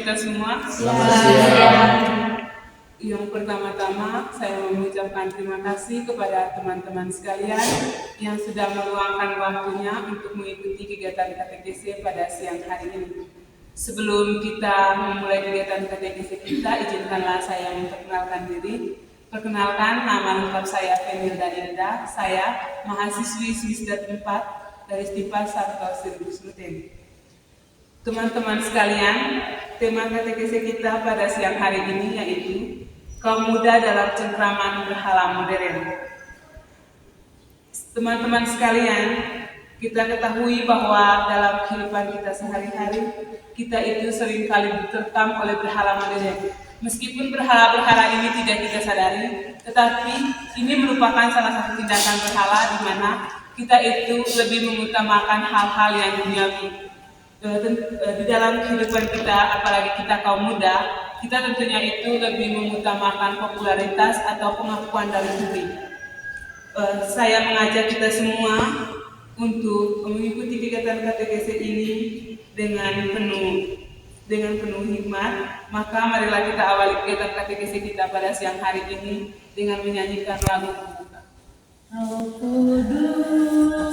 kita semua. Selamat siang. Yang pertama-tama saya mengucapkan terima kasih kepada teman-teman sekalian yang sudah meluangkan waktunya untuk mengikuti kegiatan katekese pada siang hari ini. Sebelum kita memulai kegiatan katekese kita, izinkanlah saya memperkenalkan diri. Perkenalkan, nama lengkap saya Fenilda Indah. Saya mahasiswi semester 4 dari STIPA Sarto Sirgus Luten. Teman-teman sekalian, tema katekese kita pada siang hari ini yaitu kaum muda dalam cengkraman berhala modern. Teman-teman sekalian, kita ketahui bahwa dalam kehidupan kita sehari-hari, kita itu seringkali diterkam oleh berhala modern. Meskipun berhala-berhala ini tidak kita sadari, tetapi ini merupakan salah satu tindakan berhala di mana kita itu lebih mengutamakan hal-hal yang duniawi. Di dalam kehidupan kita, apalagi kita kaum muda, kita tentunya itu lebih mengutamakan popularitas atau pengakuan dari diri. Saya mengajak kita semua untuk mengikuti kegiatan katekese ini dengan penuh hikmat. Maka marilah kita awali kegiatan katekese kita pada siang hari ini dengan menyanyikan lagu pembuka. Roh Kudus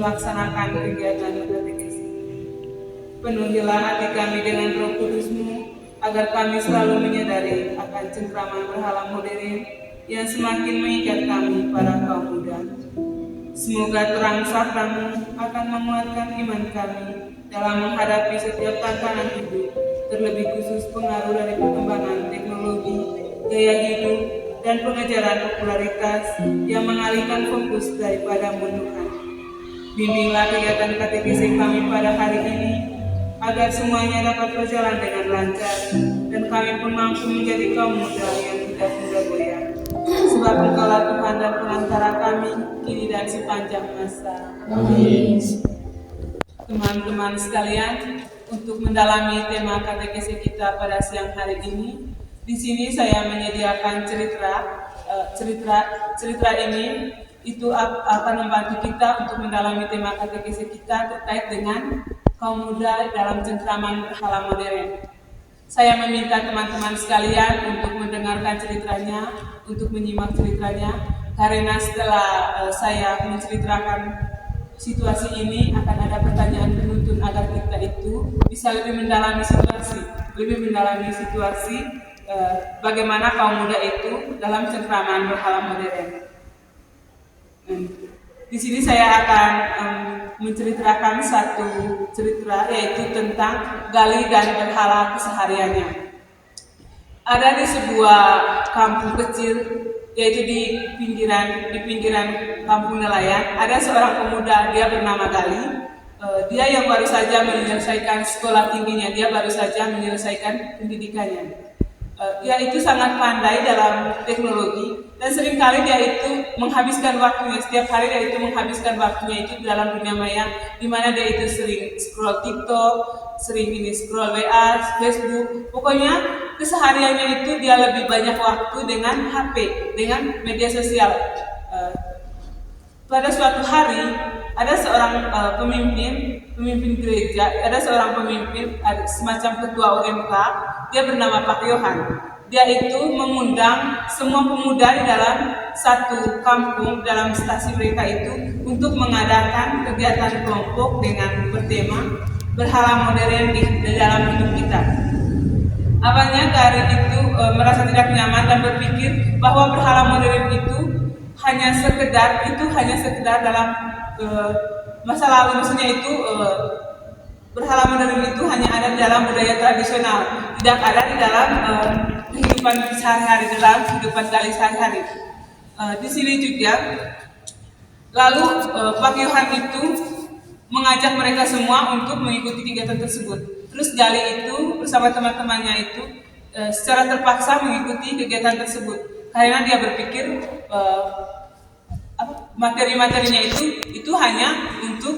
melaksanakan kegiatan katekese. Penuhilah hati kami dengan Roh Kudus-Mu agar kami selalu menyadari akan cengkraman berhala modern yang semakin mengikat kami para kaum muda. Semoga terang sabda-Mu akan menguatkan iman kami dalam menghadapi setiap tantangan hidup, terlebih khusus pengaruh dari perkembangan teknologi, gaya hidup, dan pengejaran popularitas yang mengalihkan fokus daripada Tuhan. Bimbinglah kegiatan katekese kami pada hari ini agar semuanya dapat berjalan dengan lancar dan kami pun mampu menjadi kaum muda yang tidak mudah goyah. Sebab Engkaulah Tuhan dan perantara kami kini dan sepanjang masa. Amin. Teman-teman sekalian, untuk mendalami tema katekese kita pada siang hari ini, di sini saya menyediakan cerita ini itu akan membantu kita untuk mendalami tema katekese kita terkait dengan kaum muda dalam cengkraman berhala modern. Saya meminta teman-teman sekalian untuk mendengarkan ceritanya, untuk menyimak ceritanya, karena setelah saya menceritakan situasi ini akan ada pertanyaan penuntun agar kita itu bisa lebih mendalami situasi bagaimana kaum muda itu dalam cengkraman berhala modern. Di sini saya akan menceritakan satu cerita yaitu tentang gali dan berhala kesehariannya. Ada di sebuah kampung kecil, yaitu di pinggiran kampung nelayan, ada seorang pemuda, dia bernama Gali. Dia yang baru saja menyelesaikan sekolah tingginya, dia baru saja menyelesaikan pendidikannya. Dia itu sangat pandai dalam teknologi dan seringkali dia itu menghabiskan waktunya, setiap hari dia itu menghabiskan waktunya itu dalam dunia maya, di mana dia itu sering scroll TikTok, sering scroll WA, Facebook. Pokoknya kesehariannya itu dia lebih banyak waktu dengan HP, dengan media sosial. Pada suatu hari ada seorang pemimpin gereja, ada seorang pemimpin, ada semacam ketua OMK, dia bernama Pak Yohan. Dia itu mengundang semua pemuda di dalam satu kampung, dalam stasi mereka itu, untuk mengadakan kegiatan kelompok dengan bertema berhala modern di dalam hidup kita. Awalnya Gary itu merasa tidak nyaman dan berpikir bahwa berhala modern itu hanya sekedar dalam masa lalu, maksudnya itu berhala modern itu hanya ada di dalam budaya tradisional, tidak ada di dalam kehidupan sehari-hari, dalam kehidupan Gali sehari-hari. Di sini juga, lalu Pak Yohan itu mengajak mereka semua untuk mengikuti kegiatan tersebut. Terus Gali itu bersama teman-temannya itu secara terpaksa mengikuti kegiatan tersebut karena dia berpikir materi-materinya itu hanya untuk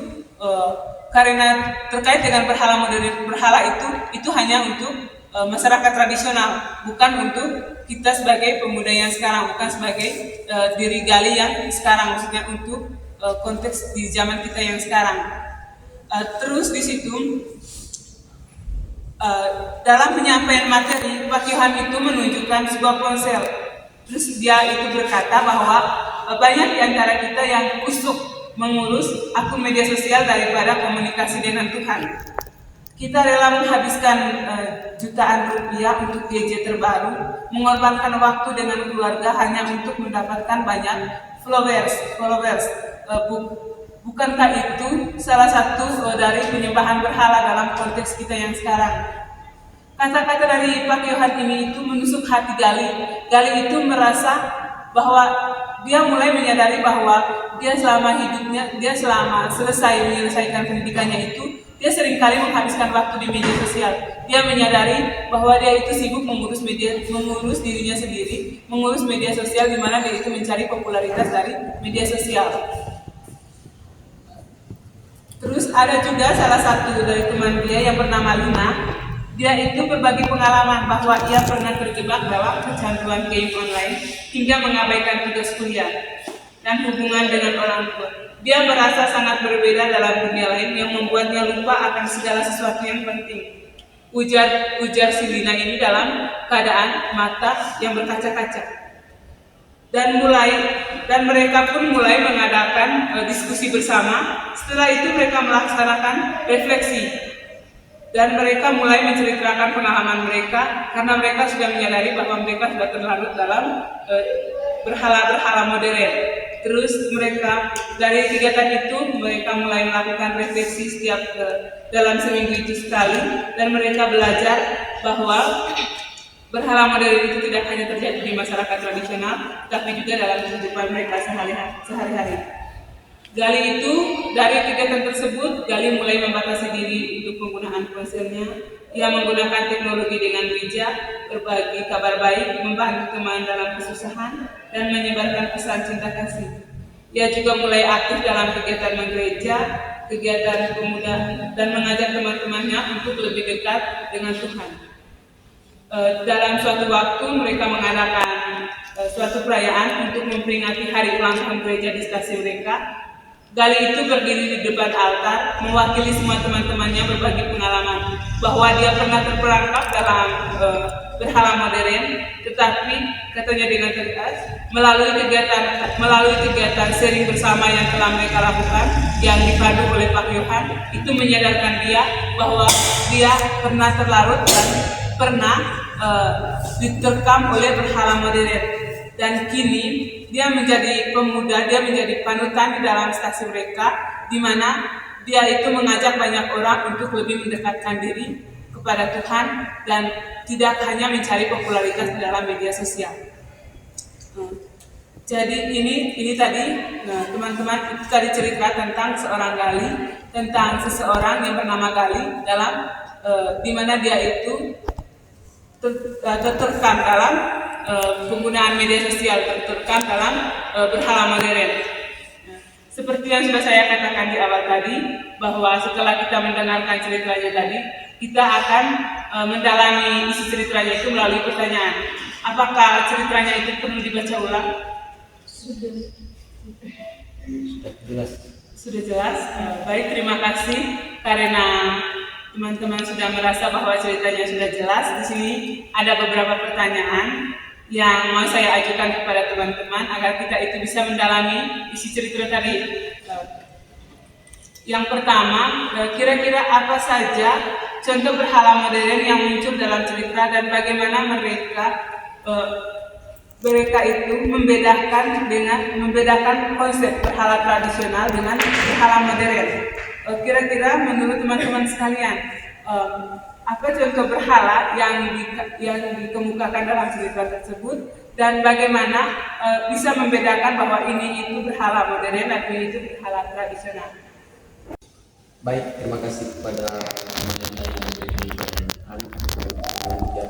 karena terkait dengan berhala modern, berhala itu hanya untuk masyarakat tradisional, bukan untuk kita sebagai pemuda yang sekarang, bukan sebagai diri Gali yang sekarang, maksudnya untuk konteks di zaman kita yang sekarang. Terus di situ dalam penyampaian materi, Pak Yohan itu menunjukkan sebuah ponsel. Terus dia itu berkata bahwa banyak di antara kita yang kusuk mengurus akun media sosial daripada komunikasi dengan Tuhan. Kita rela menghabiskan jutaan rupiah untuk gadget terbaru, mengorbankan waktu dengan keluarga hanya untuk mendapatkan banyak followers. Bukankah itu salah satu dari penyembahan berhala dalam konteks kita yang sekarang? Kata-kata dari Pak Yohan ini itu menusuk hati Gali. Gali itu merasa bahwa dia mulai menyadari bahwa dia selama hidupnya, dia selama selesai menyelesaikan pendidikannya itu, dia seringkali menghabiskan waktu di media sosial. Dia menyadari bahwa dia itu sibuk mengurus dirinya sendiri, mengurus media sosial, di mana dia itu mencari popularitas dari media sosial. Terus ada juga salah satu dari teman dia yang bernama Luna. Dia itu berbagi pengalaman bahwa ia pernah terjebak dalam kecanduan game online hingga mengabaikan tugas kuliah dan hubungan dengan orang tua. Dia merasa sangat berbeda dalam dunia lain yang membuatnya lupa akan segala sesuatu yang penting. Ujar si Lina ini dalam keadaan mata yang berkaca-kaca. Dan mereka pun mulai mengadakan diskusi bersama. Setelah itu mereka melaksanakan refleksi. Dan mereka mulai menceritakan pengalaman mereka karena mereka sudah menyadari bahwa mereka sudah terlarut dalam berhala-berhala modern. Terus mereka dari kegiatan itu mereka mulai melakukan refleksi setiap dalam seminggu itu sekali, dan mereka belajar bahwa berhala modern itu tidak hanya terjadi di masyarakat tradisional, tapi juga dalam kehidupan mereka sehari-hari. Gali itu, dari kegiatan tersebut, Gali mulai membatasi diri untuk penggunaan ponselnya. Ia menggunakan teknologi dengan bijak, berbagi kabar baik, membantu teman dalam kesusahan, dan menyebarkan pesan cinta kasih. Ia juga mulai aktif dalam kegiatan menggereja, kegiatan pemuda, dan mengajak teman-temannya untuk lebih dekat dengan Tuhan. Dalam suatu waktu, mereka mengadakan suatu perayaan untuk memperingati hari ulang tahun gereja di stasi mereka. Gali itu berdiri di depan altar, mewakili semua teman-temannya berbagi pengalaman bahwa dia pernah terperangkap dalam berhala modern, tetapi katanya dengan tegas melalui kegiatan sharing bersama yang telah mereka lakukan yang dipandu oleh Pak Yohan, itu menyadarkan dia bahwa dia pernah terlarut dan pernah diterkam oleh berhala modern. Dan kini dia menjadi pemuda, dia menjadi panutan di dalam stasi mereka, di mana dia itu mengajak banyak orang untuk lebih mendekatkan diri kepada Tuhan dan tidak hanya mencari popularitas di dalam media sosial. Nah, jadi ini tadi, nah, teman-teman, itu tadi cerita tentang seorang Gali, tentang seseorang yang bernama Gali dalam di mana dia itu tertekan dalam penggunaan media sosial, tertekan dalam berhala modern. Nah, seperti yang sudah saya katakan di awal tadi, bahwa setelah kita mendengarkan ceritanya tadi, kita akan mendalami isi ceritanya itu melalui pertanyaan. Apakah ceritanya itu perlu dibaca ulang? Sudah jelas. Sudah jelas. Baik, terima kasih karena teman-teman sudah merasa bahwa ceritanya sudah jelas. Di sini ada beberapa pertanyaan yang mau saya ajukan kepada teman-teman agar kita itu bisa mendalami isi cerita tadi. Yang pertama, kira-kira apa saja contoh berhala modern yang muncul dalam cerita dan bagaimana mereka itu membedakan konsep berhala tradisional dengan berhala modern. Kira-kira menurut teman-teman sekalian, apa contoh berhala yang dikemukakan dalam cerita tersebut dan bagaimana bisa membedakan bahwa ini itu berhala modern dan ini itu berhala tradisional? Baik, terima kasih kepada teman-teman yang memberi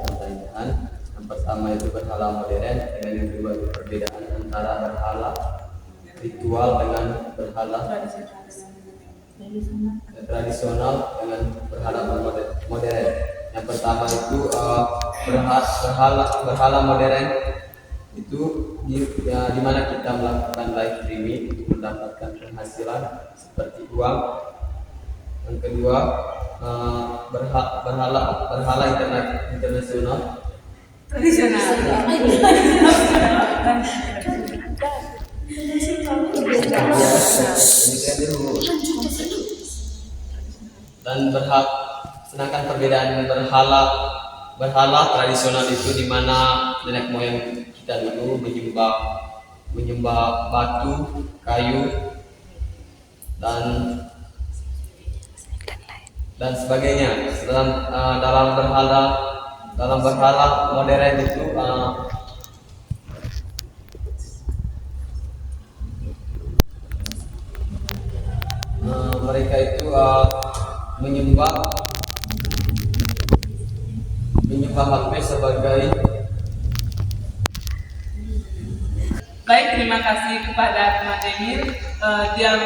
pertanyaan. Yang pertama itu berhala modern, dengan yang kedua itu perbedaan antara berhala ritual dengan berhala tradisional dengan berhala modern. Yang pertama itu berhala modern itu di mana kita melakukan live streaming untuk mendapatkan penghasilan seperti uang. Yang kedua berhala internasional Tradisional. Dan sedangkan perbedaan berhala tradisional itu di mana nenek moyang kita dulu menyembah batu, kayu dan sebagainya. Dalam berhala modern itu mereka itu menyembah HP sebagai. Baik, terima kasih kepada teman Emil. Dia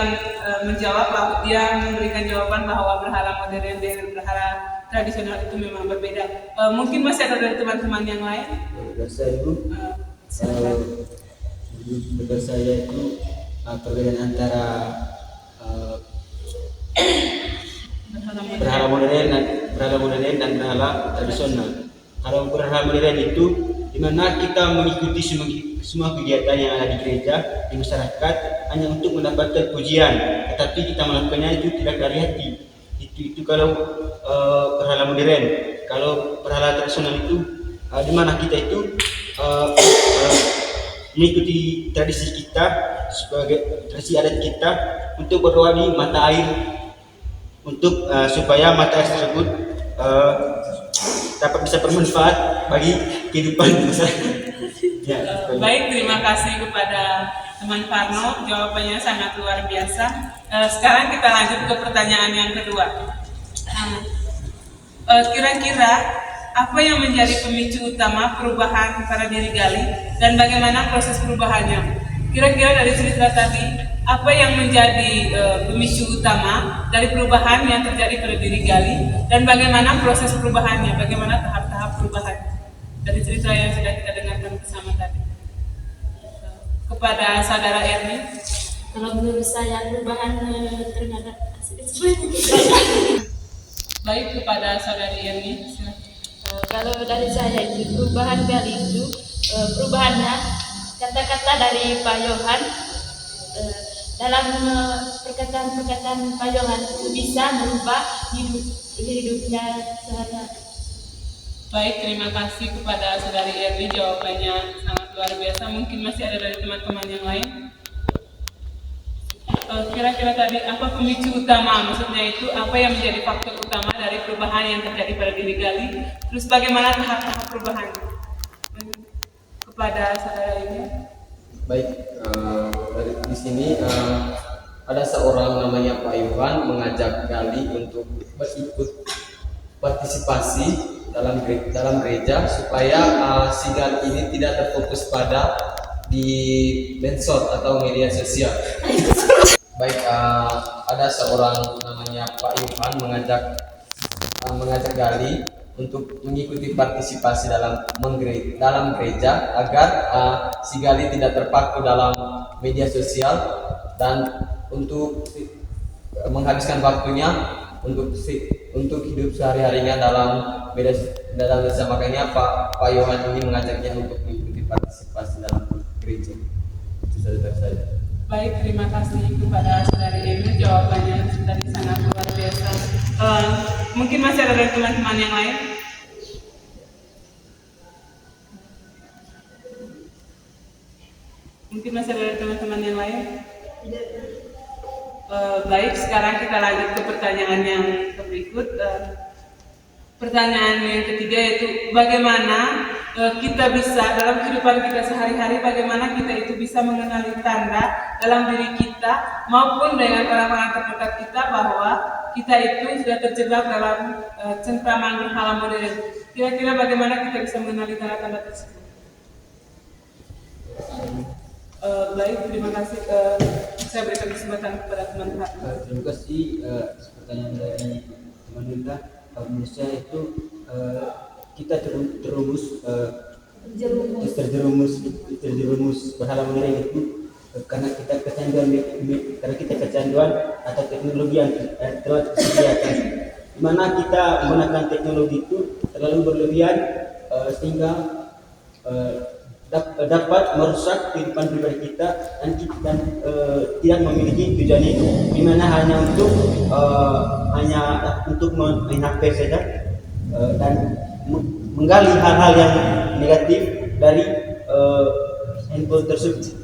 menjawab bahwa dia memberikan jawaban bahwa berhala modern dan berhala tradisional itu memang berbeda. Mungkin masih ada dari teman-teman yang lain. Menurut saya itu perbedaan antara berhala modern dan berhala tradisional. Kalau berhala modern itu di mana kita mengikuti semua kegiatan yang ada di gereja, di masyarakat hanya untuk mendapatkan pujian, tetapi kita melakukannya itu tidak dari hati. Itu kalau berhala modern. Kalau berhala tradisional itu di mana kita itu mengikuti tradisi kita sebagai tradisi adat kita untuk berdoa di mata air untuk supaya mata air tersebut dapat bisa bermanfaat bagi kehidupan masyarakat. Ya, baik, terima kasih kepada teman Parno, jawabannya sangat luar biasa. Sekarang kita lanjut ke pertanyaan yang kedua. Kira-kira apa yang menjadi pemicu utama perubahan pada diri Gali dan bagaimana proses perubahannya? Kira-kira dari cerita tadi, apa yang menjadi pemicu utama dari perubahan yang terjadi pada diri Gali dan bagaimana proses perubahannya, bagaimana tahap-tahap perubahannya dari cerita yang sudah kita dengarkan bersama tadi? Kepada saudara Erni. Kalau menurut saya perubahan terhadap baik, kepada saudari Erni. kalau dari saya itu perubahan kali itu perubahannya kata-kata dari Pak Yohan dalam perkataan Pak Yohan itu bisa merubah hidupnya sehari-hari. Baik, terima kasih kepada saudari Erni, jawabannya sangat luar biasa. Mungkin masih ada dari teman-teman yang lain. Kira-kira tadi apa pemicu utama, maksudnya itu apa yang menjadi faktor utama dari perubahan yang terjadi pada diri Gali, terus bagaimana tahap-tahap perubahannya? Kepada saudara ini. Baik, di sini ada seorang namanya Pak Iwan mengajak Gali untuk berikut partisipasi dalam gereja supaya si Gali ini tidak terfokus pada di medsos atau media sosial. Baik, ada seorang namanya Pak Iwan mengajak Gali untuk mengikuti partisipasi dalam gereja agar si Gali tidak terpaku dalam media sosial dan untuk menghabiskan waktunya untuk hidup sehari-harinya dalam desa. Makanya Pak Yohan ini mengajaknya untuk mengikuti partisipasi dalam gereja. Itu saja dari saya. Baik, terima kasih kepada saudari Emil, jawabannya tadi sangat luar biasa. Mungkin masih ada dari teman-teman yang lain? Mungkin masih ada dari teman-teman yang lain? Baik, sekarang kita lanjut ke pertanyaan yang berikut. Pertanyaan yang ketiga yaitu bagaimana kita bisa dalam kehidupan kita sehari-hari, bagaimana kita itu bisa mengenali tanda dalam diri kita maupun dengan orang-orang terdekat kita bahwa kita itu sudah terjebak dalam cengkraman berhala modern. Kira-kira bagaimana kita bisa mengenali tanda-tanda tersebut? Baik, terima kasih. Saya berikan kesempatan kepada teman-teman. Terima kasih. Pertanyaan dari teman kita, kalau menurut saya itu kita terjerumus berhala modern itu karena kita kecanduan atau teknologi yang telah disediakan, di mana kita menggunakan teknologi itu terlalu berlebihan sehingga dapat merusak kehidupan pribadi kita dan tidak memiliki tujuan itu, di mana hanya untuk main HP saja dan menggali hal-hal yang negatif dari handphone tersebut.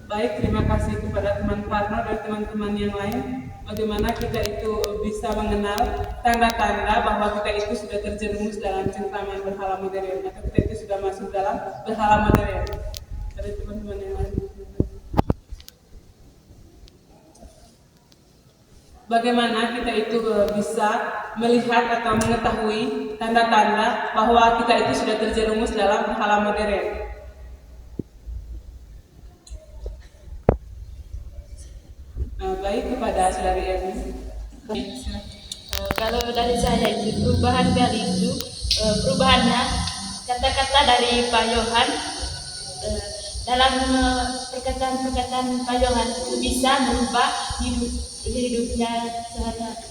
Baik, terima kasih kepada teman Farno dan teman-teman yang lain. Bagaimana kita itu bisa mengenal tanda-tanda bahwa kita itu sudah terjerumus dalam cengkraman berhala modern atau kita itu sudah masuk dalam berhala modern. Ada teman-teman yang lain. Bagaimana kita itu bisa melihat atau mengetahui tanda-tanda bahwa kita itu sudah terjerumus dalam berhala modern. Baik, kepada saudari Erni. Kalau dari saya itu perubahan kali itu perubahannya kata-kata dari Pak Yohan dalam perkataan Pak Yohan itu bisa merubah hidupnya sehari-hari.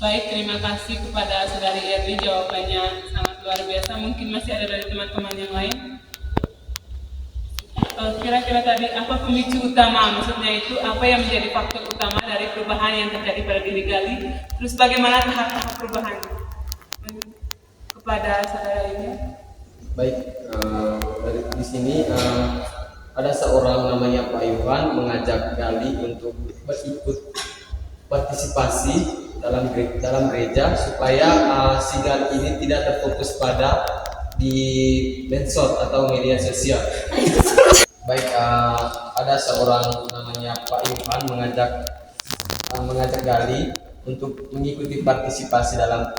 Baik, terima kasih kepada saudari Erni, jawabannya sangat luar biasa. Mungkin masih ada dari teman-teman yang lain. Kira-kira tadi apa pemicu utama, maksudnya itu apa yang menjadi faktor utama dari perubahan yang terjadi pada diri Gali, terus bagaimana tahap-tahap perubahan kepada saudara ini? Baik, di sini ada seorang namanya Pak Iwan mengajak Gali untuk berikut partisipasi dalam gereja supaya si Gali ini tidak terfokus pada di medsos atau media sosial. Baik, ada seorang namanya Pak Iwan mengajak Gali untuk mengikuti partisipasi dalam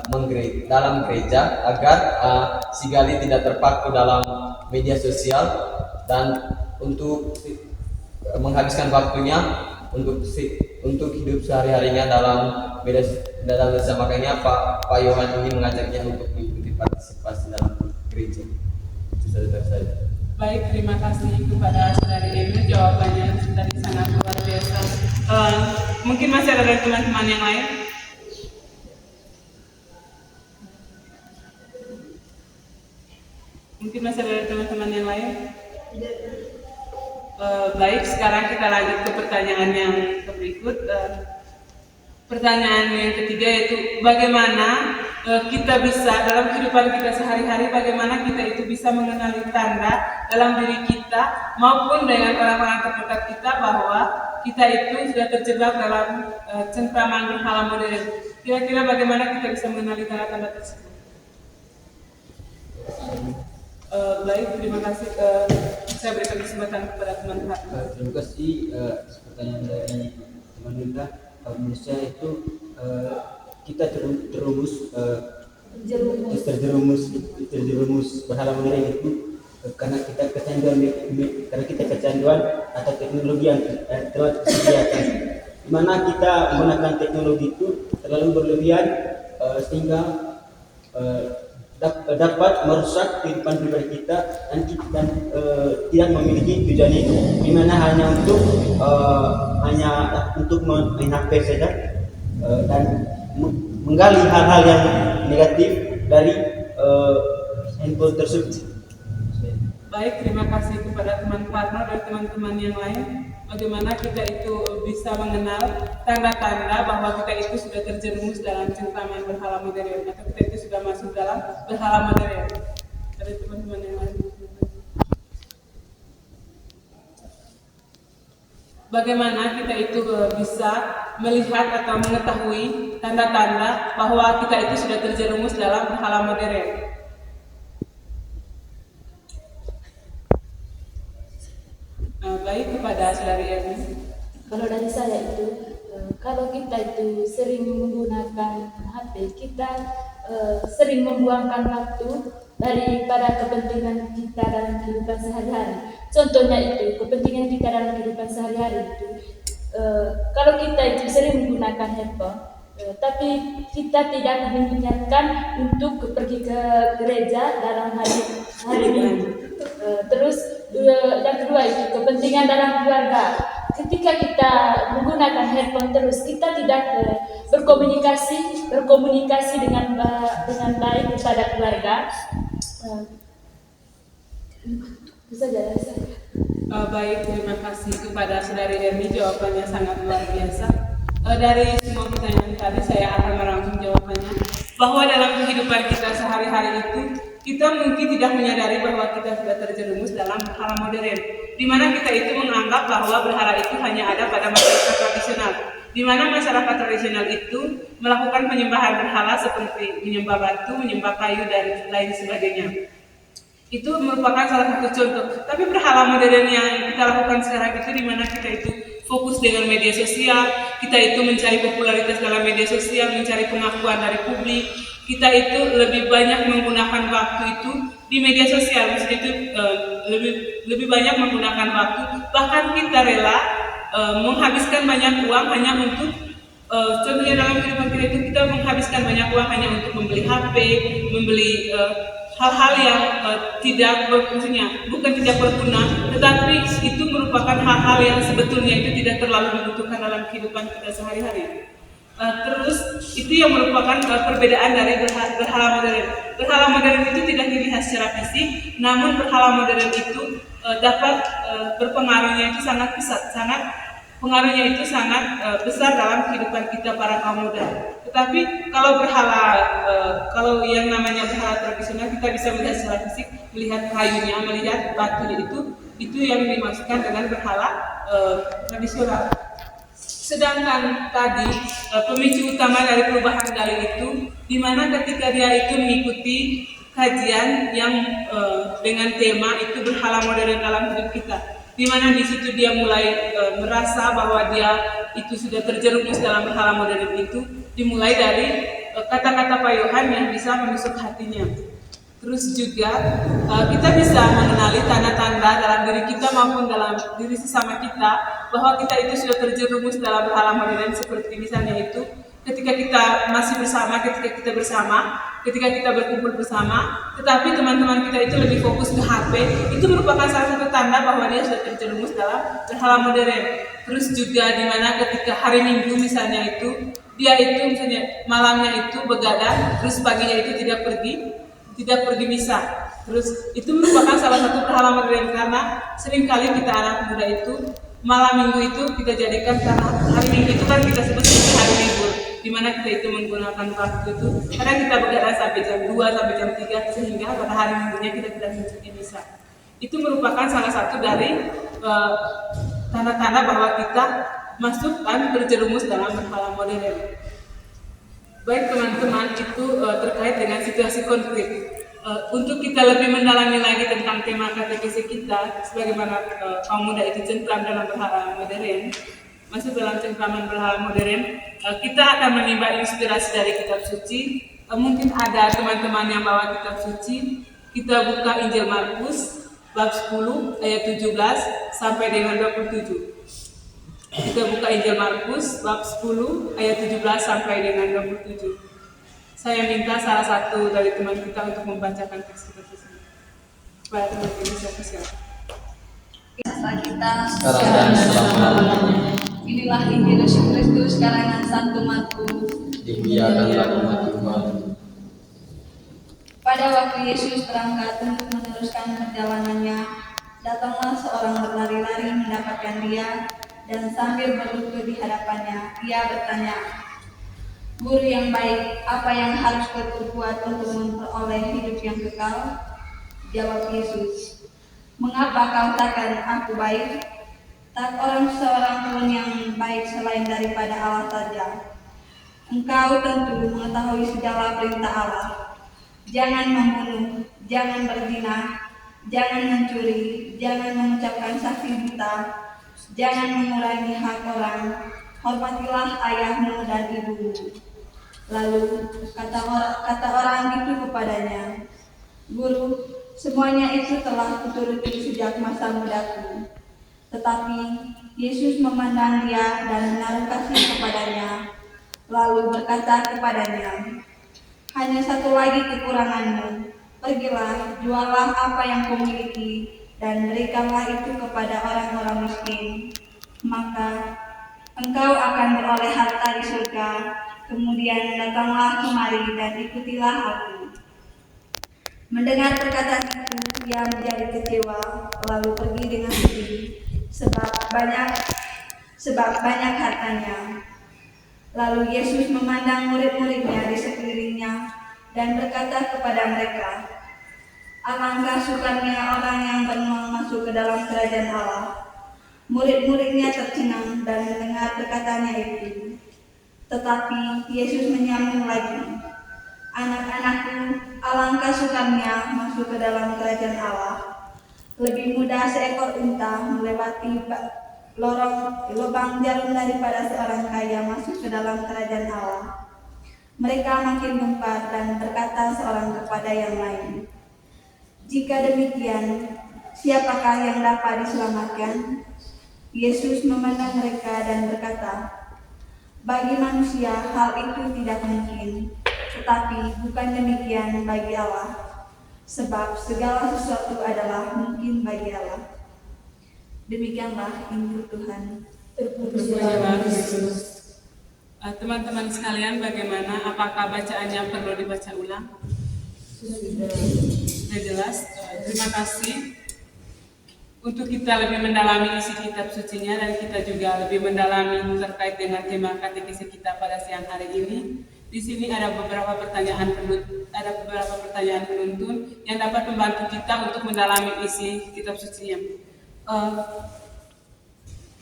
gereja agar si Gali tidak terpaku dalam media sosial dan untuk menghabiskan waktunya untuk hidup sehari-harinya dalam desa. Makanya Pak Yohan ini mengajaknya untuk mengikuti partisipasi dalam gereja. Itu saja dari saya. Baik, terima kasih kepada saudari Emil, jawabannya tadi sangat luar biasa. Mungkin masih ada dari teman-teman yang lain? Mungkin masih ada dari teman-teman yang lain? Baik, sekarang kita lanjut ke pertanyaan yang berikut. Pertanyaan yang ketiga yaitu bagaimana kita bisa dalam kehidupan kita sehari-hari, bagaimana kita itu bisa mengenali tanda dalam diri kita maupun dengan orang-orang terdekat kita bahwa kita itu sudah terjebak dalam cengkraman berhala modern. Kira-kira bagaimana kita bisa mengenali tanda-tanda tersebut? Baik, terima kasih. Saya berikan kesempatan kepada teman Fatma. Terima kasih pertanyaan dari teman Linda. Menurut saya itu kita terjerumus berhala modern itu karena kita kecanduan atau teknologi yang telah disediakan, di mana kita menggunakan teknologi itu terlalu berlebihan sehingga dapat merusak kehidupan pribadi kita dan tidak memiliki tujuan itu, di mana hanya untuk main HP saja dan menggali hal-hal yang negatif dari handphone tersebut. Baik, terima kasih kepada teman Farno dan teman-teman yang lain. Bagaimana kita itu bisa mengenal tanda-tanda bahwa kita itu sudah terjerumus dalam cengkraman berhala modern atau kita itu sudah masuk dalam berhala modern. Ada teman-teman yang lain. Bagaimana kita itu bisa melihat atau mengetahui tanda-tanda bahwa kita itu sudah terjerumus dalam berhala modern? Baik, kepada saudari Erni. Kalau dari saya itu, kalau kita itu sering menggunakan HP, kita sering membuangkan waktu daripada kepentingan kita dalam kehidupan sehari-hari. Contohnya itu, kepentingan kita dalam kehidupan sehari-hari itu, kalau kita itu sering menggunakan handphone, tapi kita tidak mengingatkan untuk pergi ke gereja dalam hari Minggu. Terus yang kedua itu kepentingan dalam keluarga. Ketika kita menggunakan handphone terus, kita tidak berkomunikasi dengan baik kepada keluarga. Bisa jalan saya. Baik, terima kasih kepada saudari Erni, jawabannya sangat luar biasa. Dari semua pertanyaan tadi saya akan merangkum jawabannya, bahwa dalam kehidupan kita sehari-hari itu kita mungkin tidak menyadari bahwa kita sudah terjerumus dalam berhala modern, di mana kita itu menganggap bahwa berhala itu hanya ada pada masyarakat tradisional, di mana masyarakat tradisional itu melakukan penyembahan berhala seperti menyembah batu, menyembah kayu, dan lain sebagainya. Itu merupakan salah satu contoh. Tapi berhala modern yang kita lakukan sekarang itu, di mana kita itu fokus dengan media sosial, kita itu mencari popularitas dalam media sosial, mencari pengakuan dari publik. Kita itu lebih banyak menggunakan waktu itu di media sosial, maksudnya itu lebih banyak menggunakan waktu. Bahkan kita rela menghabiskan banyak uang hanya untuk contohnya dalam kehidupan kita itu kita menghabiskan banyak uang hanya untuk membeli HP, membeli hal-hal yang bukan tidak berguna, tetapi itu merupakan hal-hal yang sebetulnya itu tidak terlalu dibutuhkan dalam kehidupan kita sehari-hari. Terus itu yang merupakan perbedaan dari berhala modern. Berhala modern itu tidak dilihat secara fisik, namun berhala modern itu dapat berpengaruhnya itu sangat besar dalam kehidupan kita para kaum muda. Tetapi kalau yang namanya berhala tradisional, kita bisa melihat secara fisik, melihat kayunya, melihat batunya, itu yang dimaksudkan dengan berhala tradisional. Sedangkan tadi pemicu utama dari perubahan gali itu, di mana ketika dia itu mengikuti kajian yang dengan tema itu berhala modern dalam hidup kita, di mana di situ dia mulai merasa bahwa dia itu sudah terjerumus dalam berhala modern itu, dimulai dari kata-kata payuhan yang bisa menusuk hatinya. Terus juga kita bisa mengenali tanda-tanda dalam diri kita maupun dalam diri sesama kita bahwa kita itu sudah terjerumus dalam berhala modern, seperti misalnya itu ketika kita masih bersama, ketika kita berkumpul bersama, tetapi teman-teman kita itu lebih fokus ke HP, itu merupakan salah satu tanda bahwa dia sudah terjerumus dalam berhala modern. Terus juga di mana ketika hari Minggu misalnya itu dia itu misalnya malamnya itu begadang, terus paginya itu tidak pergi misa. Terus itu merupakan salah satu berhala modern, karena seringkali kita anak muda itu malam Minggu itu kita jadikan, karena hari Minggu itu kan kita sebut sebagai hari libur, di mana kita itu menggunakan waktu itu karena kita begadang sampai jam 2 sampai jam 3, sehingga pada hari Minggunya kita tidak mencuci misa. Itu merupakan salah satu dari tanda-tanda bahwa kita masuk dan terjerumus dalam berhala modern. Baik teman-teman, itu terkait dengan situasi konflik. Untuk kita lebih mendalami lagi tentang tema katekesi kita, sebagaimana kaum muda itu cengkram dalam berhala modern, masuk dalam cengkraman berhala modern, kita akan menimba inspirasi dari kitab suci. Mungkin ada teman-teman yang bawa kitab suci, kita buka Injil Markus bab 10 ayat 17 sampai dengan 27. Kita buka Injil Markus bab 10 ayat 17 sampai dengan 27. Saya minta salah satu dari teman kita untuk membacakan teks kita tersebut. Supaya teman kita bisa persilakan. Kisah kita Sekarang dan selama-lamanya. inilah Injil Yesus Kristus karangan Santo Markus. Dimuliakanlah umat Tuhan. Pada waktu Yesus berangkat untuk meneruskan perjalanannya, datanglah seorang berlari-lari mendapatkan dia, dan sambil berlutut di hadapannya, ia bertanya, "Guru yang baik, apa yang harus kuperbuat untuk memperoleh hidup yang kekal?" Jawab Yesus, "Mengapa kau katakan aku baik? Tak seorang pun yang baik selain daripada Allah saja. Engkau tentu mengetahui segala perintah Allah. Jangan membunuh, jangan berzina, jangan mencuri, jangan mengucapkan saksi buta, jangan mengurangi hak orang, hormatilah ayahmu dan ibumu." Lalu kata orang itu kepadanya, "Guru, semuanya itu telah kuturuti sejak masa mudaku." Tetapi Yesus memandang dia dan menaruh kasih kepadanya, lalu berkata kepadanya, "Hanya satu lagi kekuranganmu. Pergilah, jualah apa yang kau miliki, dan berikanlah itu kepada orang-orang miskin. Maka engkau akan beroleh harta di surga. Kemudian datanglah kemari dan ikutilah aku." Mendengar perkataan itu, ia menjadi kecewa, lalu pergi dengan sedih, sebab banyak hartanya. Lalu Yesus memandang murid-muridnya di sekelilingnya dan berkata kepada mereka, "Alangkah sukanya orang yang beruang masuk ke dalam kerajaan Allah." Murid-muridnya tercengang dan mendengar perkataannya itu. Tetapi Yesus menyambung lagi, "Anak-anakku, alangkah sukanya masuk ke dalam kerajaan Allah. Lebih mudah seekor unta melewati lubang jarum daripada seorang kaya masuk ke dalam kerajaan Allah." Mereka makin gempar dan berkata seorang kepada yang lain, "Jika demikian, siapakah yang dapat diselamatkan?" Yesus memandang mereka dan berkata, "Bagi manusia hal itu tidak mungkin, tetapi bukan demikian bagi Allah. Sebab segala sesuatu adalah mungkin bagi Allah." Demikianlah Injil Tuhan. Terpujilah Kristus. Teman-teman sekalian, bagaimana? Apakah bacaannya perlu dibaca ulang? Sudah jelas. Terima kasih. Untuk kita lebih mendalami isi kitab sucinya dan kita juga lebih mendalami terkait dengan tema katekesi kita pada siang hari ini. Di sini ada beberapa pertanyaan penuntun yang dapat membantu kita untuk mendalami isi kitab sucinya.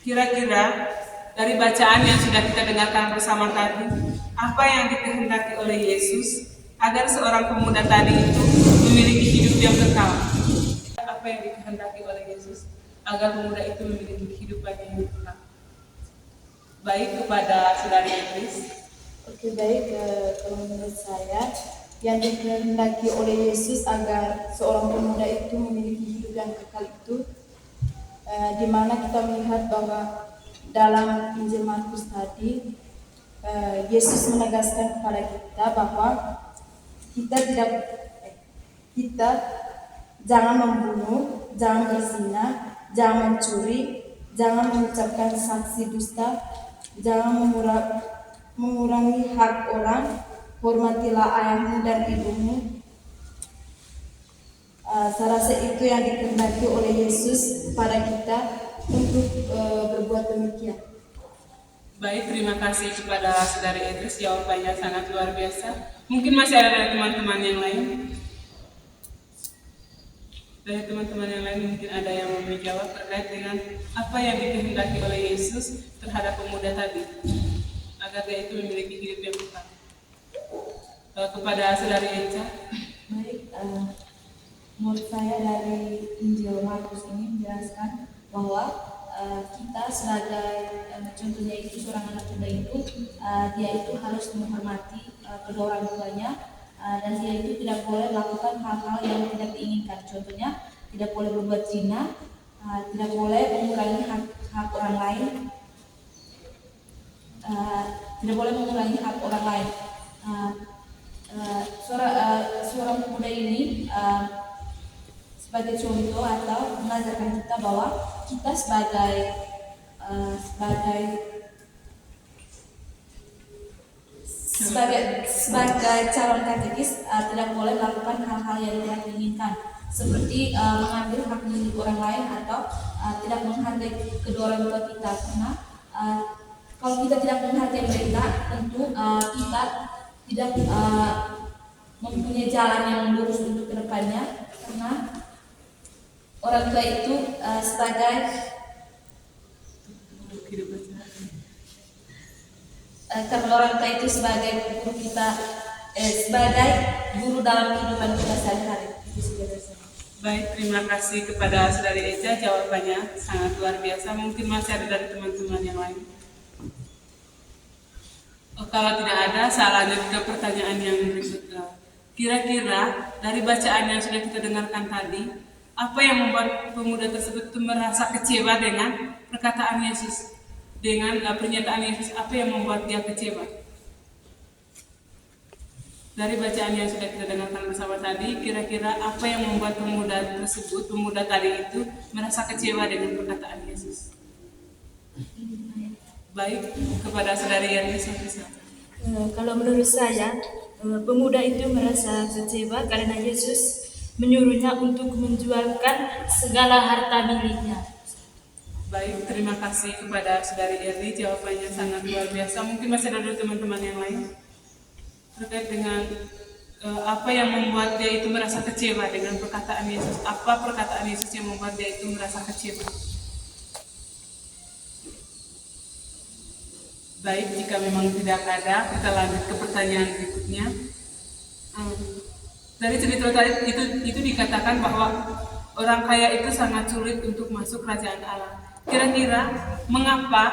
Kira-kira dari bacaan yang sudah kita dengarkan bersama tadi, apa yang dikehendaki oleh Yesus agar seorang pemuda tadi itu memiliki hidup yang kekal? Apa yang dikehendaki oleh Yesus agar pemuda itu memiliki kehidupan yang kekal? Baik, kepada saudari Idris. Oke, baik. Kalau menurut saya, yang dikehendaki oleh Yesus agar seorang pemuda itu memiliki hidup yang kekal itu, di mana kita melihat bahwa dalam Injil Markus tadi, Yesus menegaskan kepada kita bahwa kita jangan membunuh, jangan berzina, jangan mencuri, jangan mengucapkan saksi dusta, jangan mengurangi hak orang, hormatilah ayahmu dan ibumu. Saya rasa itu yang dikehendaki oleh Yesus kepada kita untuk berbuat demikian. Baik, terima kasih kepada saudari Idris, jawabannya sangat luar biasa. Mungkin masih ada dari teman-teman yang lain. Dari teman-teman yang lain mungkin ada yang mau menjawab terkait dengan apa yang dikehendaki oleh Yesus terhadap pemuda tadi agar dia itu memiliki hidup yang kekal. Kepada saudari Eca. Baik, menurut saya dari Injil Markus ini menjelaskan bahwa kita sebagai contohnya itu seorang anak muda itu dia itu harus menghormati kedua orang tuanya dan dia itu tidak boleh melakukan hal-hal yang tidak diinginkan. Contohnya tidak boleh berbuat zina, tidak boleh mengurangi hak orang lain, tidak boleh mengurangi hak orang lain. Seorang pemuda ini sebagai contoh atau mengajarkan kita bahwa kita sebagai calon katekis tidak boleh melakukan hal-hal yang tidak diinginkan seperti mengambil hak milik orang lain atau tidak menghargai kedua orang tua kita, karena kalau kita tidak menghargai mereka tentu kita tidak mempunyai jalan yang lurus untuk kedepannya, karena orang tua itu sebagai guru kita, sebagai guru dalam kehidupan kita sehari-hari. Baik, terima kasih kepada Saudari Eca, jawabannya sangat luar biasa. Mungkin masih ada dari teman-teman yang lain. Kalau tidak ada, saya lanjut ke pertanyaan yang berikutnya. Kira-kira dari bacaan yang sudah kita dengarkan tadi, apa yang membuat pemuda tersebut merasa kecewa dengan perkataan Yesus? Dengan pernyataan Yesus, apa yang membuat dia kecewa? Dari bacaan yang sudah kita dengarkan bersama tadi, kira-kira apa yang membuat pemuda tadi itu merasa kecewa dengan perkataan Yesus? Baik, kepada Saudari Yani Sofisa. Kalau menurut saya, pemuda itu merasa kecewa karena Yesus menyuruhnya untuk menjualkan segala harta miliknya. Baik, terima kasih kepada Saudari Erni, jawabannya sangat luar biasa. Mungkin masih ada dari teman-teman yang lain terkait dengan apa yang membuat dia itu merasa kecewa dengan perkataan Yesus. Apa perkataan Yesus yang membuat dia itu merasa kecewa? Baik, jika memang tidak ada, kita lanjut ke pertanyaan berikutnya. Dari cerita tadi itu dikatakan bahwa orang kaya itu sangat sulit untuk masuk kerajaan Allah. Kira-kira mengapa?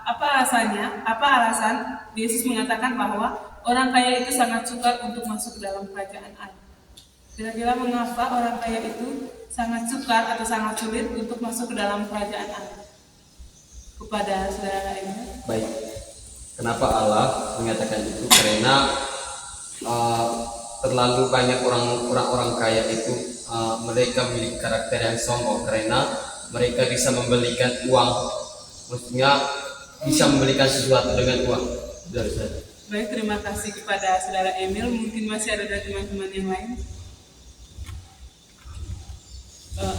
Apa alasan Yesus mengatakan bahwa orang kaya itu sangat sukar untuk masuk ke dalam kerajaan Allah? Kira-kira mengapa orang kaya itu sangat sukar atau sangat sulit untuk masuk ke dalam kerajaan Allah? Kepada saudara lainnya. Baik. Kenapa Allah mengatakan itu? Karena terlalu banyak orang kaya itu mereka memiliki karakter yang sombong, karena mereka bisa membelikan uang, maksudnya bisa membelikan sesuatu dengan uang. Baik, terima kasih kepada saudara Emil. Mungkin masih ada dari teman-teman yang lain.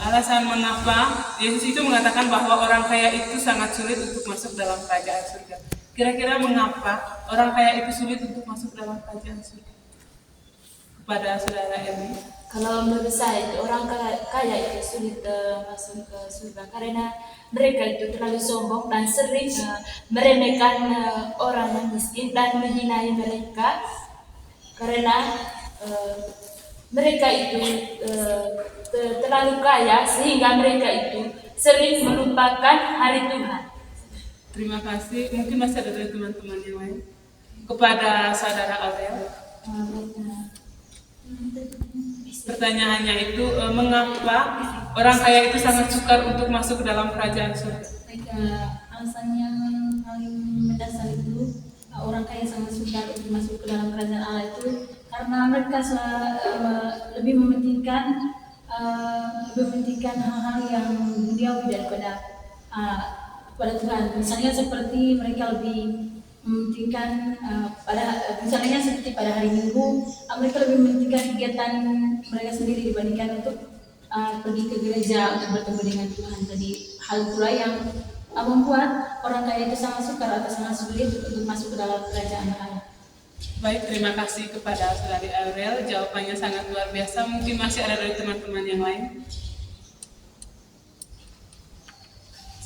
Alasan mengapa Yesus itu mengatakan bahwa orang kaya itu sangat sulit untuk masuk dalam kerajaan surga. Kira-kira mengapa orang kaya itu sulit untuk masuk dalam kerajaan surga? Kepada saudara Emil. Kalau menurut saya itu orang kaya itu sulit masuk ke surga karena mereka itu terlalu sombong dan sering meremehkan orang yang miskin dan menghina mereka, karena mereka itu terlalu kaya sehingga mereka itu sering melupakan hari Tuhan. Terima kasih. Mungkin masih ada dari teman-teman yang lain. Kepada saudara Aurel. Pertanyaannya itu, mengapa orang kaya itu sangat sukar untuk masuk ke dalam kerajaan surga? Alasan yang paling mendasar itu orang kaya sangat sukar untuk masuk ke dalam kerajaan Allah itu karena mereka lebih mementingkan hal-hal yang duniawi daripada Tuhan. Misalnya seperti mereka lebih mementingkan misalnya seperti pada hari Minggu, mereka lebih mementingkan kegiatan mereka sendiri dibandingkan untuk pergi ke gereja untuk bertemu dengan Tuhan. Jadi hal itulah yang membuat orang kaya itu sangat sukar atau sangat sulit untuk masuk ke dalam kerajaan Allah. Baik, terima kasih kepada saudari Aurel, jawabannya sangat luar biasa. Mungkin masih ada dari teman-teman yang lain.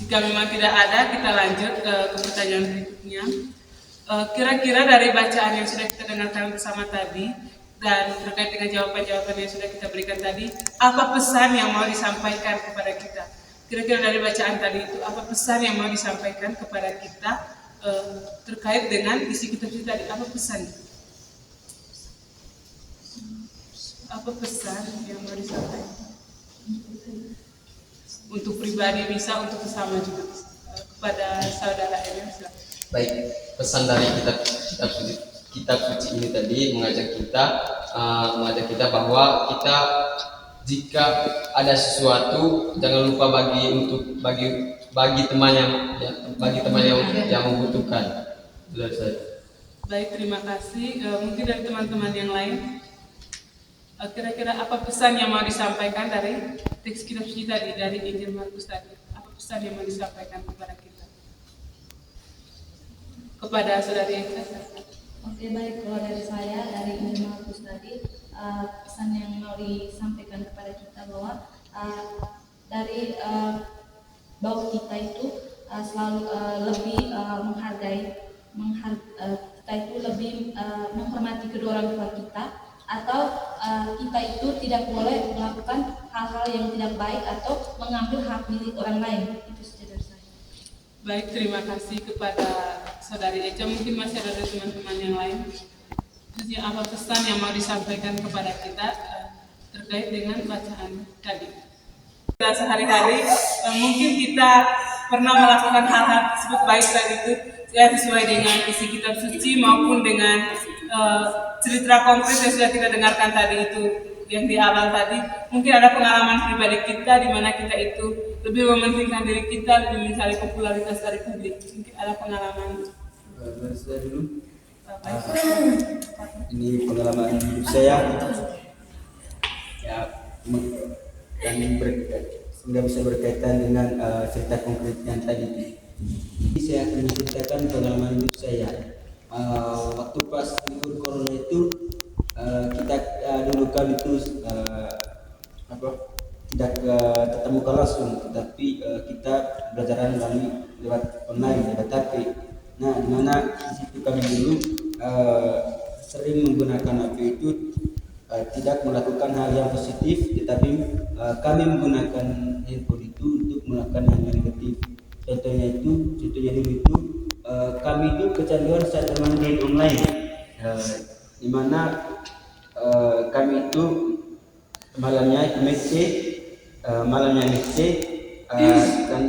Jika memang tidak ada, kita lanjut ke pertanyaan berikutnya. Kira-kira dari bacaan yang sudah kita dengarkan bersama tadi, Dan terkait dengan jawaban-jawaban yang sudah kita berikan tadi, apa pesan yang mau disampaikan kepada kita? Kira-kira dari bacaan tadi itu, apa pesan yang mau disampaikan kepada kita terkait dengan isi kitab suci tadi? Apa pesan? Apa pesan yang mau disampaikan? Untuk pribadi bisa, untuk sesama juga kepada saudara Elias. Baik, pesan dari kitab suci ini tadi mengajak kita bahwa kita jika ada sesuatu jangan lupa bagi teman yang membutuhkan. Sudah saya. Baik, terima kasih. Mungkin dari teman-teman yang lain, kira-kira apa pesan yang mau disampaikan dari teks kitab suci tadi, dari Injil Markus tadi? Apa pesan yang mau disampaikan kepada kita? Kepada saudari Eka. Oke, baik, kalau dari saya, dari Injil Markus tadi, pesan yang mau disampaikan kepada kita bahwa bahwa kita itu selalu lebih menghargai kita itu lebih menghormati kedua orang tua kita, atau kita itu tidak boleh melakukan hal-hal yang tidak baik atau mengambil hak milik orang lain. Itu saja dari saya. Baik, terima kasih kepada saudari Eca. Mungkin masih ada teman-teman yang lain. Terus apa pesan yang mau disampaikan kepada kita terkait dengan bacaan tadi? Kita sehari-hari mungkin kita pernah melakukan hal-hal tersebut, baik tadi itu ya sesuai dengan isi kitab suci maupun dengan cerita konkret yang sudah kita dengarkan tadi itu yang di awal tadi. Mungkin ada pengalaman pribadi kita di mana kita itu lebih mementingkan diri kita, lebih mencari popularitas dari publik. Mungkin ada pengalaman. Saya dulu. Ini pengalaman hidup saya ya, dan sehingga bisa berkaitan dengan cerita konkret yang tadi. Jadi saya akan menceritakan pengalaman hidup saya. Waktu pas libur corona itu kita dulu kami itu tidak tetap muka langsung, tetapi kita belajar melalui lewat online, lewat HP. Nah, di mana di situ kami dulu sering menggunakan HP itu tidak melakukan hal yang positif, tetapi kami menggunakan handphone itu untuk melakukan hal yang negatif. Contohnya dulu itu kami itu kecanduan saat bermain game online, di mana kami itu malamnya dan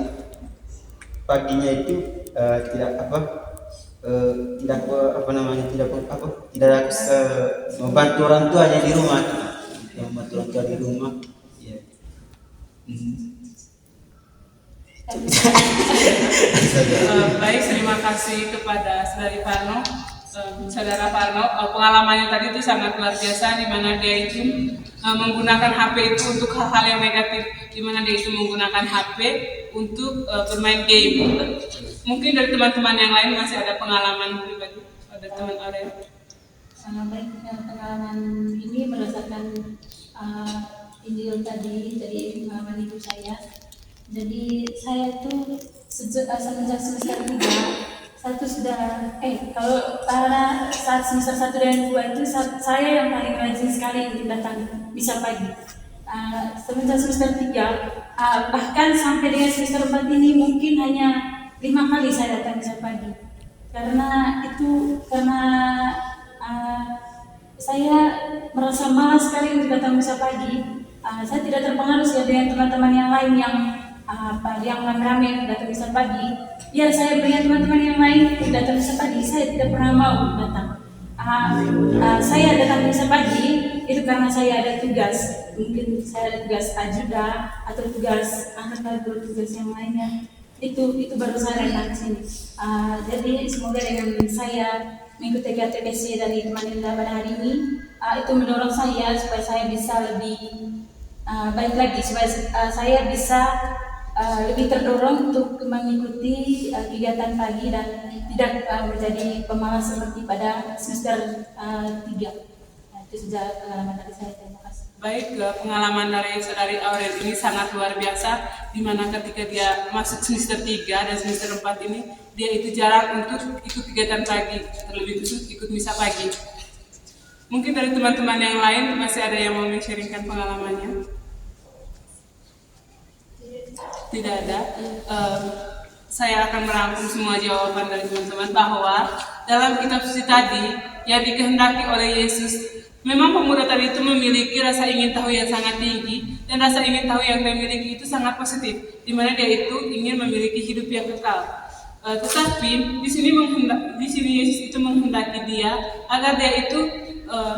paginya itu tidak membantu orang tuanya di rumah, ya. Baik, terima kasih kepada saudari Farno. Saudara Farno, pengalamannya tadi itu sangat luar biasa, di mana dia itu menggunakan HP itu untuk hal-hal yang negatif, di mana dia itu menggunakan HP untuk bermain game. Mungkin dari teman-teman yang lain masih ada pengalaman pribadi. Ada teman Aurel. Baik, pengalaman ini berdasarkan Injil tadi, jadi pengalaman ibu saya. Jadi saya itu semenjak semester 3 satu sudah kalau para saat semester 1 dan 2 itu saya yang paling rajin sekali untuk datang bisa pagi. Semenjak semester 3 bahkan sampai dengan semester 4 ini mungkin hanya 5 kali saya datang bisa pagi. Karena saya merasa malas sekali untuk datang bisa pagi. Saya tidak terpengaruh dengan teman-teman yang lain yang rame-rame datang bisa pagi. Ya, saya berikan teman-teman yang lain datang bisa pagi, saya tidak pernah mau datang. Saya datang bisa pagi itu karena saya ada tugas, mungkin saya ada tugas ajuda atau tugas atau tugas yang lainnya. Itu baru saya datang ke sini. Jadi semoga dengan saya mengikuti KTPC dari teman Linda pada hari ini itu mendorong saya supaya saya bisa lebih baik lagi, supaya saya bisa lebih terdorong untuk mengikuti kegiatan pagi dan tidak menjadi pemalas seperti pada semester 3. Itu saja pengalaman dari saya. Terima kasih. Baik, pengalaman dari saudari Aurel ini sangat luar biasa, di mana ketika dia masuk semester 3 dan semester 4 ini dia itu jarang untuk ikut kegiatan pagi, terlebih khusus ikut misa pagi. Mungkin dari teman-teman yang lain masih ada yang mau men-sharingkan pengalamannya? Tidak ada. Saya akan merangkum semua jawaban dari teman-teman bahwa dalam kitab suci tadi yang dikehendaki oleh Yesus, memang pemuda tadi itu memiliki rasa ingin tahu yang sangat tinggi, dan rasa ingin tahu yang dia miliki itu sangat positif, di mana dia itu ingin memiliki hidup yang kekal. Tetapi di sini Yesus itu menghendaki dia agar dia itu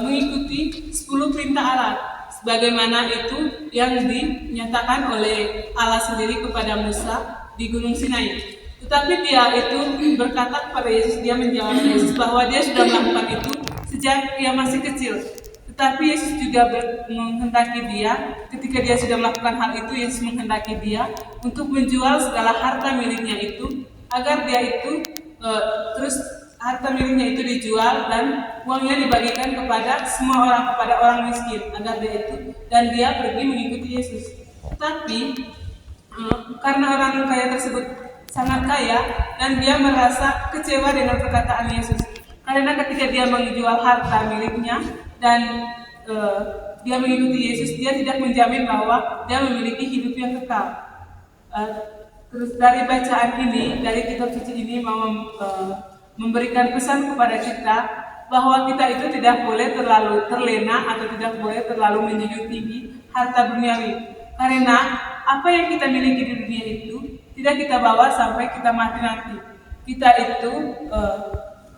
mengikuti 10 perintah Allah, sebagaimana itu yang dinyatakan oleh Allah sendiri kepada Musa di Gunung Sinai. Tetapi dia itu berkata kepada Yesus, dia menjawab Yesus bahwa dia sudah melakukan itu sejak dia masih kecil. Tetapi Yesus juga menghendaki dia, ketika dia sudah melakukan hal itu, Yesus menghendaki dia untuk menjual segala harta miliknya itu, agar dia itu terus harta miliknya itu dijual dan uangnya dibagikan kepada semua orang, kepada orang miskin, agar dia itu dan dia pergi mengikuti Yesus. Tapi karena orang kaya tersebut sangat kaya dan dia merasa kecewa dengan perkataan Yesus, karena ketika dia menjual harta miliknya dan dia mengikuti Yesus, dia tidak menjamin bahwa dia memiliki hidup yang kekal. Terus dari bacaan ini, dari kitab suci ini mau memberikan pesan kepada kita bahwa kita itu tidak boleh terlalu terlena atau tidak boleh terlalu menjunjung tinggi harta duniawi, karena apa yang kita miliki di dunia itu tidak kita bawa sampai kita mati nanti. Kita itu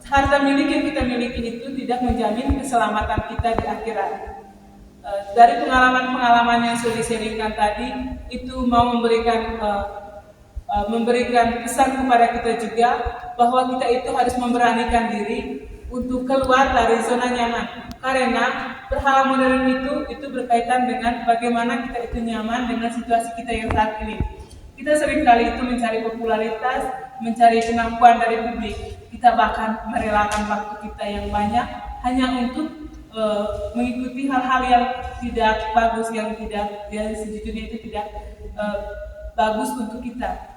harta milik yang kita miliki itu tidak menjamin keselamatan kita di akhirat. Dari pengalaman-pengalaman yang sudah di-sharingkan tadi itu mau memberikan pesan kepada kita juga bahwa kita itu harus memberanikan diri untuk keluar dari zona nyaman, karena berhala modern itu berkaitan dengan bagaimana kita itu nyaman dengan situasi kita yang saat ini. Kita seringkali itu mencari popularitas, mencari pengakuan dari publik. Kita bahkan merelakan waktu kita yang banyak hanya untuk mengikuti hal-hal yang tidak bagus, yang sejujurnya itu tidak bagus untuk kita.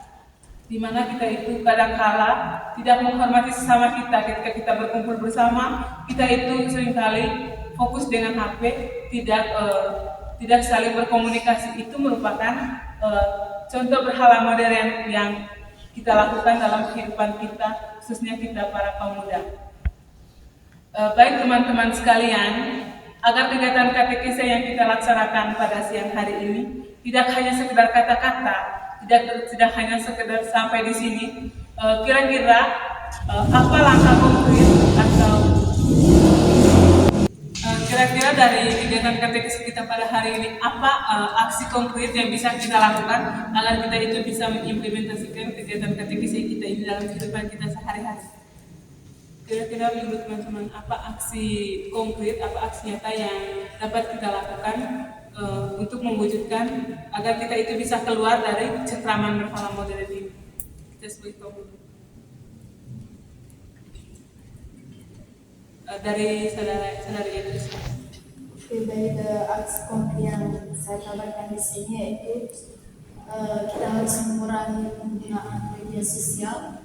Di mana kita itu kadang-kala tidak menghormati sesama kita. Ketika kita berkumpul bersama, kita itu seringkali fokus dengan HP, tidak saling berkomunikasi. Itu merupakan contoh berhala modern yang kita lakukan dalam kehidupan kita, khususnya kita para kaum muda. Baik teman-teman sekalian, agar kegiatan katekese yang kita laksanakan pada siang hari ini tidak hanya sekedar kata-kata, tidak hanya sekedar sampai di sini. Kira-kira apa langkah konkret atau kira-kira dari kegiatan katekese kita pada hari ini, apa aksi konkret yang bisa kita lakukan agar kita itu bisa mengimplementasikan kegiatan katekese kita ini dalam kehidupan kita sehari-hari? Kira-kira menurut teman-teman, apa aksi konkret, apa aksi nyata yang dapat kita lakukan untuk mewujudkan agar kita itu bisa keluar dari cengkraman berhala modern ini? Kita sebagai kaum muda. Dari saudari Idris. Dari aksi konkret yang saya tawarkan di sini yaitu kita harus mengurangi penggunaan media sosial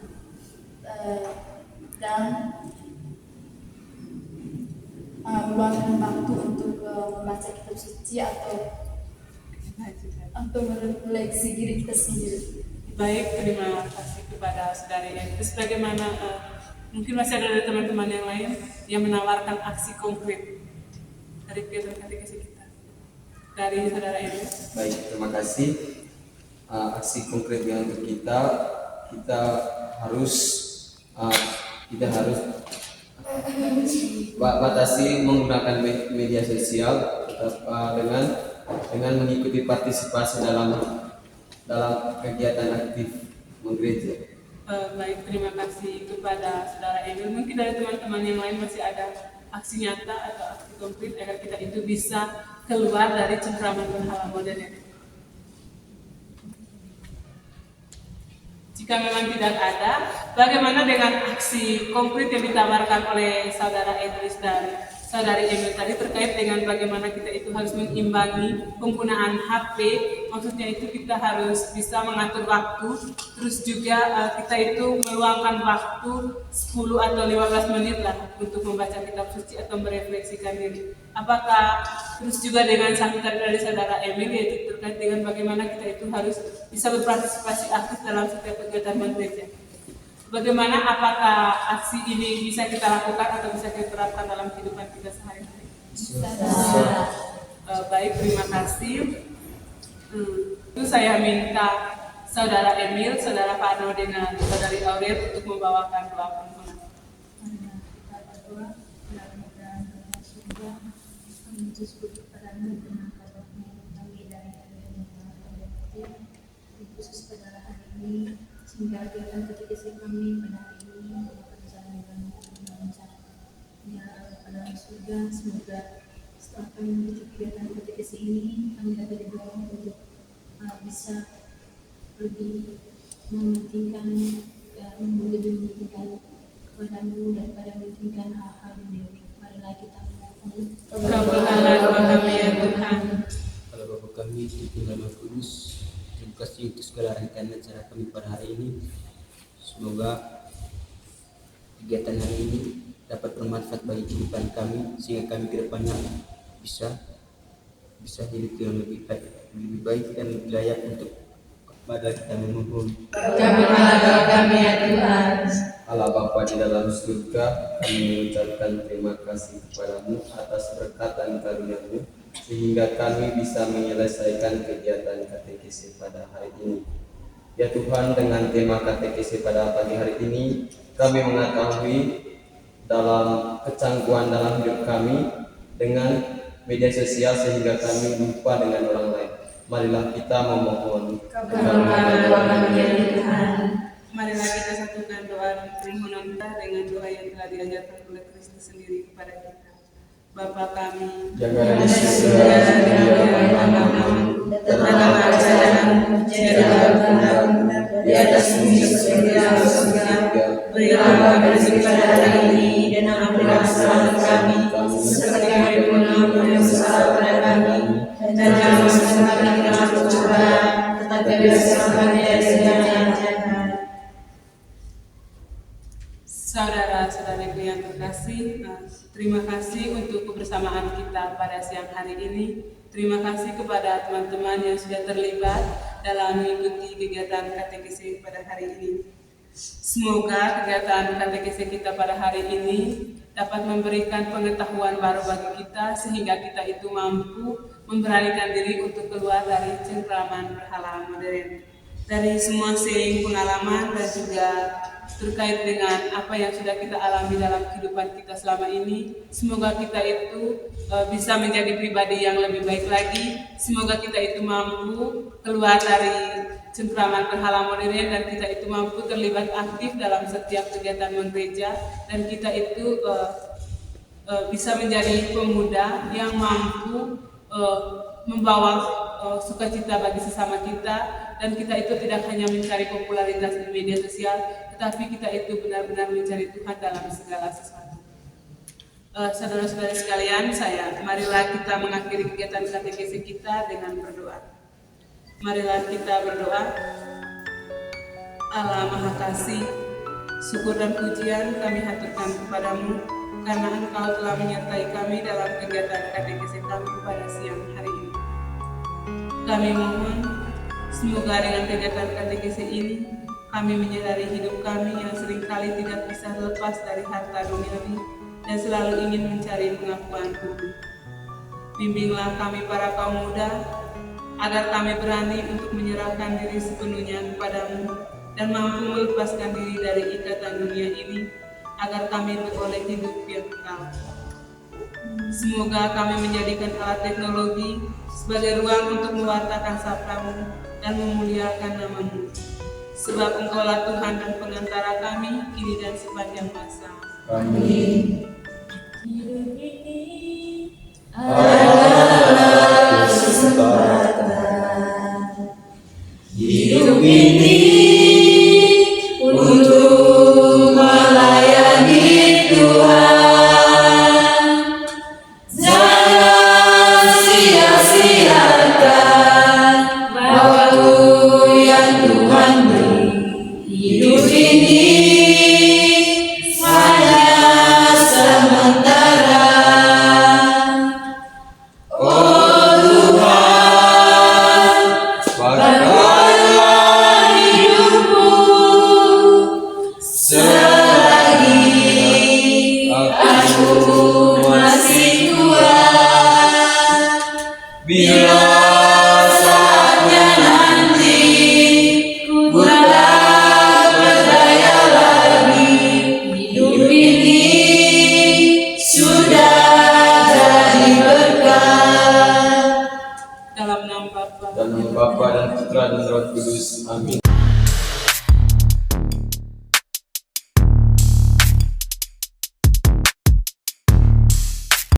dan meluangkan waktu untuk membaca kitab suci atau merefleksi diri kita sendiri. Baik, terima kasih kepada saudari Idris. Bagaimana mungkin masih ada dari teman-teman yang lain yang menawarkan aksi konkret dari kegiatan katekese kita? Dari saudara Idris. Baik, terima kasih. Aksi konkretnya untuk kita harus batasi menggunakan media sosial, tetap dengan mengikuti partisipasi dalam kegiatan aktif menggereja. Baik, terima kasih kepada saudara Emil. Mungkin dari teman-teman yang lain masih ada aksi nyata atau aksi konkret agar kita itu bisa keluar dari cengkraman berhala modern. Jika memang tidak ada, bagaimana dengan aksi konkret yang ditawarkan oleh saudara Idris dan saudari Emil tadi terkait dengan bagaimana kita itu harus mengimbangi penggunaan HP maksudnya itu kita harus bisa mengatur waktu, terus juga kita itu meluangkan waktu 10 atau 15 menit lah untuk membaca kitab suci atau merefleksikan diri. Apakah terus juga dengan sambutan dari saudara Emil, yaitu terkait dengan bagaimana kita itu harus bisa berpartisipasi aktif dalam setiap kegiatan gereja. Bagaimana, apakah aksi ini bisa kita lakukan atau bisa kita terapkan dalam kehidupan kita sehari-hari? Baik, terima kasih. Itu saya minta saudara Emil, saudara Parno dengan saudari Aurel untuk membawakan doa penghuni. Khusus pada hari ini, sehingga kegiatan katekesi kami pada hari ini dapat berjalan dengan lancar. Ya pada surga, semoga setelah kami mengikuti kegiatan katekesi ini, kami dapat didorong untuk bisa lebih mementingkan lebih mementingkan kepadamu daripada mementingkan hal-hal duniawi. Marilah kita mohon. Kabulkanlah doa kami ya Tuhan. Kalau Bapa kami di dalam Kudus, terima kasih untuk segala rencana acara kami pada hari ini. Semoga kegiatan hari ini dapat bermanfaat bagi kehidupan kami, sehingga kami ke depannya bisa hidup yang lebih baik dan lebih layak untuk kepada kita memohon. Kabulkanlah doa kami ya Tuhan. Allah Bapa di dalam surga, kami mengucapkan terima kasih kepadamu atas berkat dan karunia-Mu, sehingga kami bisa menyelesaikan kegiatan katekesi pada hari ini. Ya Tuhan, dengan tema katekesi pada pagi hari ini, kami mengetahui dalam kecangguan dalam hidup kami dengan media sosial sehingga kami lupa dengan orang lain. Marilah kita memohon. Kabulkanlah doa kami ya Tuhan. Marilah kita satukan doa permohonan kita dengan doa yang telah diajarkan oleh Kristus sendiri kepada kita. Bapa kami, Jangan Di surga, tetaplah kerajaan-Mu, jadilah kehendakmu di atas bumi seperti di dalam surga. Berilah kami rezeki pada hari ini, dan ampunilah kesalahan kami, seperti kami mengampuni yang bersalah pada kami, dan jangan masukkan kami ke dalam pencobaan, tetapi bebaskanlah kami dari segala yang jahat. Saudara-saudariku yang terkasih, terima kasih untuk kebersamaan kita pada siang hari ini. Terima kasih kepada teman-teman yang sudah terlibat dalam mengikuti kegiatan katekesi pada hari ini. Semoga kegiatan katekesi kita pada hari ini dapat memberikan pengetahuan baru bagi kita, sehingga kita itu mampu memberanikan diri untuk keluar dari cengkraman berhala modern. Dari semua sharing pengalaman dan juga terkait dengan apa yang sudah kita alami dalam kehidupan kita selama ini, semoga kita itu bisa menjadi pribadi yang lebih baik lagi. Semoga kita itu mampu keluar dari cengkraman berhala modern, dan kita itu mampu terlibat aktif dalam setiap kegiatan gereja, dan kita itu bisa menjadi pemuda yang mampu membawa sukacita bagi sesama kita, dan kita itu tidak hanya mencari popularitas di media sosial, tetapi kita itu benar-benar mencari Tuhan dalam segala sesuatu. Saudara-saudara sekalian, marilah kita mengakhiri kegiatan katekesi kita dengan berdoa. Marilah kita berdoa. Allah Maha Kasih, syukur dan pujian kami haturkan kepadamu, karena Engkau telah menyertai kami dalam kegiatan katekesi kami pada siang hari ini. Kami mohon, semoga dengan kegiatan katekesi ini, kami menyadari hidup kami yang seringkali tidak bisa lepas dari harta duniawi dan selalu ingin mencari pengakuan publik. Bimbinglah kami para kaum muda, agar kami berani untuk menyerahkan diri sepenuhnya kepadamu dan mampu melepaskan diri dari ikatan dunia ini, agar kami beroleh hidup yang kekal. Semoga kami menjadikan alat teknologi sebagai ruang untuk mewartakan sabdamu dan memuliakan namamu. Sebab Engkaulah Tuhan dan pengantara kami, kini dan sepanjang masa. Amin. Hidup ini adalah kesempatan. Hidup ini untuk melayani Tuhan. Jangan sia-siakan Bila saatnya nanti ku tak berdaya lagi, hidup ini sudah jadi berkah. Dalam nama Bapa Dan nama Bapa dan Putra dan Roh Kudus. Amin.